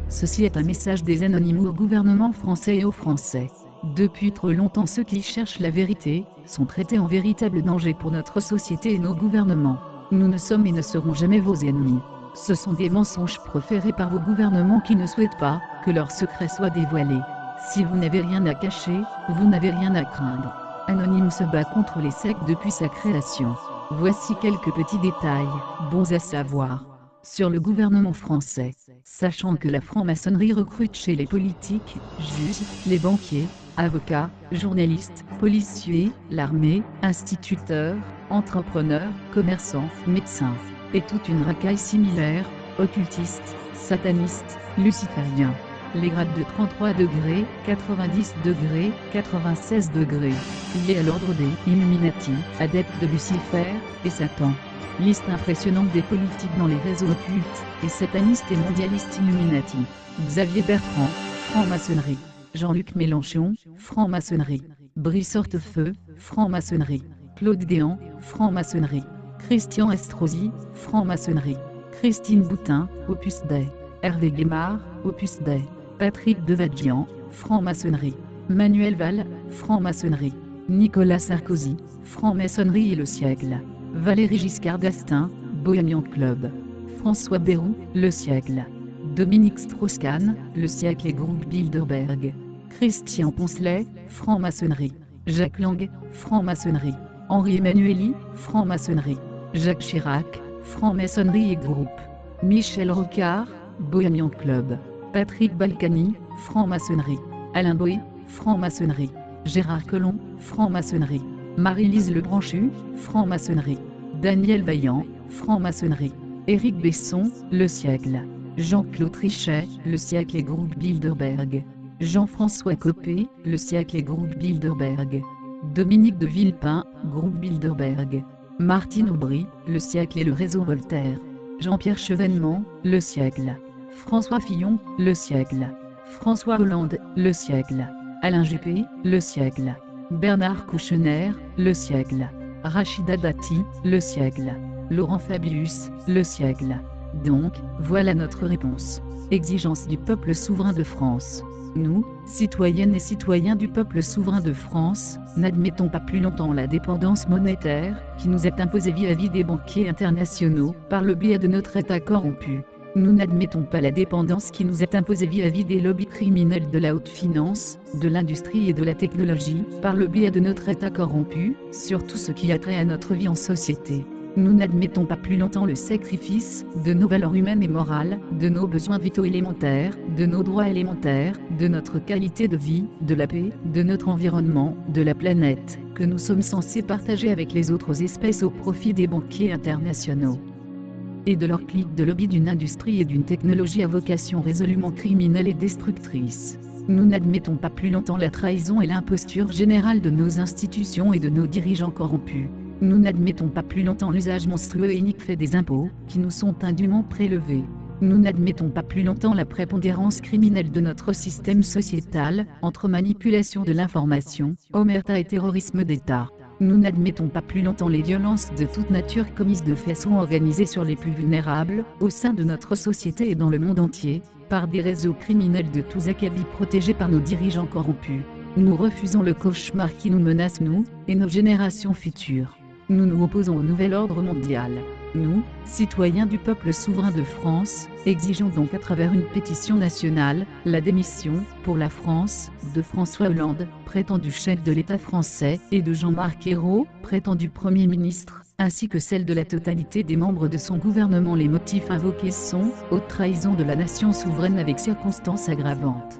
Ceci est un message des Anonymous au gouvernement français et aux Français. Depuis trop longtemps, ceux qui cherchent la vérité sont traités en véritable danger pour notre société et nos gouvernements. Nous ne sommes et ne serons jamais vos ennemis. Ce sont des mensonges proférés par vos gouvernements qui ne souhaitent pas que leurs secrets soient dévoilés. Si vous n'avez rien à cacher, vous n'avez rien à craindre. Anonyme se bat contre les sectes depuis sa création. Voici quelques petits détails, bons à savoir, sur le gouvernement français. Sachant que la franc-maçonnerie recrute chez les politiques, juges, les banquiers, avocats, journalistes, policiers, l'armée, instituteurs, entrepreneurs, commerçants, médecins, et toute une racaille similaire, occultistes, satanistes, lucifériens. Les grades de 33 degrés, 90 degrés, 96 degrés, liés à l'ordre des Illuminati, adeptes de Lucifer et Satan. Liste impressionnante des politiques dans les réseaux occultes et satanistes et mondialistes Illuminati. Xavier Bertrand, franc-maçonnerie. Jean-Luc Mélenchon, franc-maçonnerie. Brice Hortefeux, franc-maçonnerie. Claude Guéant, franc-maçonnerie. Christian Estrosi, franc-maçonnerie. Christine Boutin, Opus Dei. Hervé Guémard, Opus Dei. Patrick Devadjian, franc-maçonnerie. Manuel Valls, franc-maçonnerie. Nicolas Sarkozy, franc-maçonnerie et le siècle. Valéry Giscard d'Estaing, Bohemian Club. François Bayrou, le siècle. Dominique Strauss-Kahn, le siècle et groupe Bilderberg. Christian Poncelet, franc-maçonnerie. Jacques Lang, franc-maçonnerie. Henri Emmanuelli, franc-maçonnerie. Jacques Chirac, franc-maçonnerie et groupe. Michel Rocard, Bohemian Club. Patrick Balkany, franc-maçonnerie. Alain Boé, franc-maçonnerie. Gérard Collomb, franc-maçonnerie. Marie-Lise Lebranchu, franc-maçonnerie. Daniel Vaillant, franc-maçonnerie. Éric Besson, le siècle. Jean-Claude Trichet, le siècle et groupe Bilderberg. Jean-François Copé, le siècle et groupe Bilderberg. Dominique de Villepin, groupe Bilderberg. Martine Aubry, le siècle et le réseau Voltaire. Jean-Pierre Chevènement, le siècle. François Fillon, le siècle. François Hollande, le siècle. Alain Juppé, le siècle. Bernard Kouchner, le siècle. Rachida Dati, le siècle. Laurent Fabius, le siècle. Donc, voilà notre réponse. Exigence du peuple souverain de France. Nous, citoyennes et citoyens du peuple souverain de France, n'admettons pas plus longtemps la dépendance monétaire, qui nous est imposée vis-à-vis des banquiers internationaux, par le biais de notre État corrompu. Nous n'admettons pas la dépendance qui nous est imposée vis-à-vis des lobbies criminels de la haute finance, de l'industrie et de la technologie, par le biais de notre État corrompu, sur tout ce qui a trait à notre vie en société. Nous n'admettons pas plus longtemps le sacrifice de nos valeurs humaines et morales, de nos besoins vitaux élémentaires, de nos droits élémentaires, de notre qualité de vie, de la paix, de notre environnement, de la planète, que nous sommes censés partager avec les autres espèces au profit des banquiers internationaux et de leur clique de lobby d'une industrie et d'une technologie à vocation résolument criminelle et destructrice. Nous n'admettons pas plus longtemps la trahison et l'imposture générale de nos institutions et de nos dirigeants corrompus. Nous n'admettons pas plus longtemps l'usage monstrueux et inique fait des impôts, qui nous sont indûment prélevés. Nous n'admettons pas plus longtemps la prépondérance criminelle de notre système sociétal, entre manipulation de l'information, omerta et terrorisme d'État. Nous n'admettons pas plus longtemps les violences de toute nature commises de façon organisée sur les plus vulnérables, au sein de notre société et dans le monde entier, par des réseaux criminels de tous acabits protégés par nos dirigeants corrompus. Nous refusons le cauchemar qui nous menace, nous, et nos générations futures. Nous nous opposons au nouvel ordre mondial. Nous, citoyens du peuple souverain de France, exigeons donc à travers une pétition nationale, la démission, pour la France, de François Hollande, prétendu chef de l'État français, et de Jean-Marc Ayrault, prétendu Premier ministre, ainsi que celle de la totalité des membres de son gouvernement. Les motifs invoqués sont haute trahison de la nation souveraine avec circonstances aggravantes,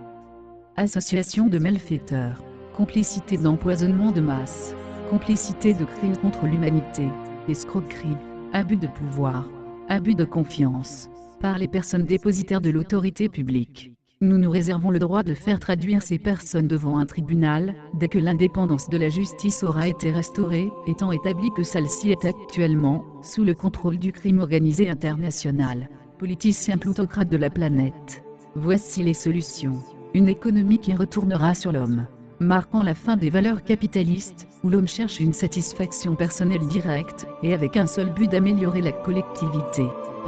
association de malfaiteurs, complicité d'empoisonnement de masse, complicité de crimes contre l'humanité, escroquerie, abus de pouvoir, abus de confiance, par les personnes dépositaires de l'autorité publique. Nous nous réservons le droit de faire traduire ces personnes devant un tribunal, dès que l'indépendance de la justice aura été restaurée, étant établi que celle-ci est actuellement, sous le contrôle du crime organisé international, politicien plutocrate de la planète. Voici les solutions. Une économie qui retournera sur l'homme, marquant la fin des valeurs capitalistes, où l'homme cherche une satisfaction personnelle directe, et avec un seul but d'améliorer la collectivité.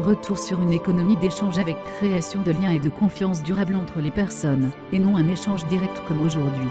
Retour sur une économie d'échange avec création de liens et de confiance durables entre les personnes, et non un échange direct comme aujourd'hui.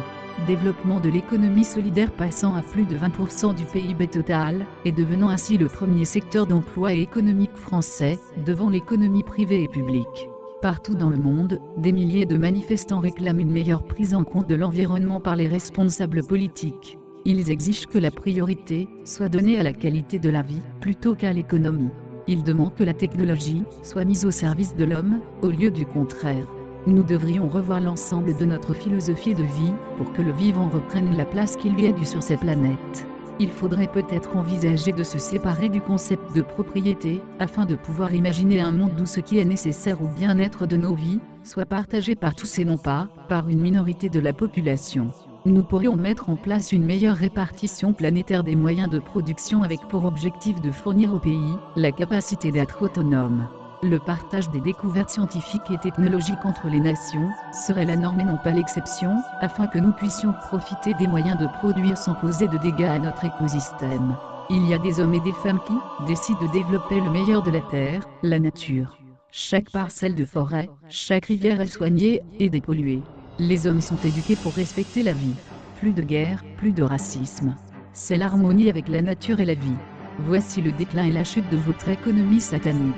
Développement de l'économie solidaire passant à plus de 20% du PIB total, et devenant ainsi le premier secteur d'emploi et économique français, devant l'économie privée et publique. Partout dans le monde, des milliers de manifestants réclament une meilleure prise en compte de l'environnement par les responsables politiques. Ils exigent que la priorité soit donnée à la qualité de la vie, plutôt qu'à l'économie. Ils demandent que la technologie soit mise au service de l'homme, au lieu du contraire. Nous devrions revoir l'ensemble de notre philosophie de vie, pour que le vivant reprenne la place qui lui est due sur cette planète. Il faudrait peut-être envisager de se séparer du concept de propriété, afin de pouvoir imaginer un monde où ce qui est nécessaire au bien-être de nos vies, soit partagé par tous et non pas, par une minorité de la population. Nous pourrions mettre en place une meilleure répartition planétaire des moyens de production avec pour objectif de fournir au pays la capacité d'être autonome. Le partage des découvertes scientifiques et technologiques entre les nations serait la norme et non pas l'exception, afin que nous puissions profiter des moyens de produire sans causer de dégâts à notre écosystème. Il y a des hommes et des femmes qui décident de développer le meilleur de la terre, la nature. Chaque parcelle de forêt, chaque rivière est soignée et dépolluée. Les hommes sont éduqués pour respecter la vie. Plus de guerre, plus de racisme. C'est l'harmonie avec la nature et la vie. Voici le déclin et la chute de votre économie satanique.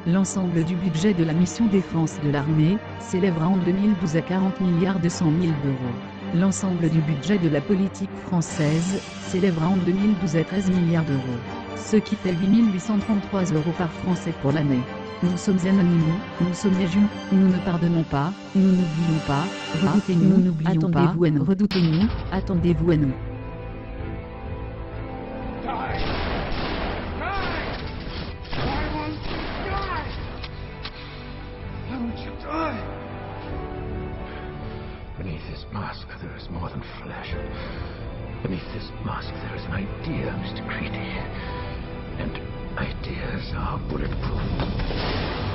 L'ensemble du budget de la mission défense de l'armée s'élèvera en 2012 à 40 milliards 200 000 d'euros. L'ensemble du budget de la politique française s'élèvera en 2012 à 13 milliards d'euros. Ce qui fait 8 833 euros par Français pour l'année. Nous sommes anonymes, nous sommes légion, nous ne pardonnons pas, nous n'oublions pas, redoutez-nous, nous n'oublions pas, redoutez-nous, attendez-vous à nous. Beneath this mask there is more than flesh. Beneath this mask there is an idea, Mr. Creedy. And ideas are bulletproof.